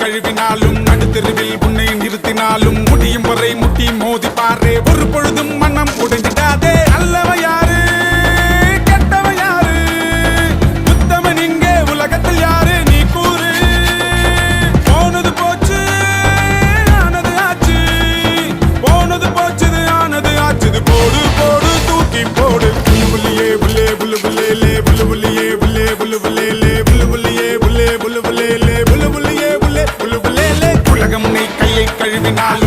கழுவினாலும் நடுத்தெருவில் உன்னை நிறுத்தினாலும் முடியும் வரை முட்டி மோதி பாரு ஒரு பொழுதும் மனம் உடைஞ்சிடாதே அல்லவ யாரு கெட்டவ யாரு உத்தமன் இங்கே உலகத்தில் யாரு நீ கூறு போனது போச்சு ஆனது ஆச்சு போனது போச்சுது ஆனது ஆச்சுது போடு போடு தூக்கி போடு புல்லுயே புல்லே புல்லு புல்லே புல்லு புல்லியே புல்லே புல்லு புல்லே புல்லு புல்லியே புல்லே புல்லு புல்லே புல்லு புல்லியே புல்லே புல்லு புல்லே உலகம் நீ கையை கழுவினால்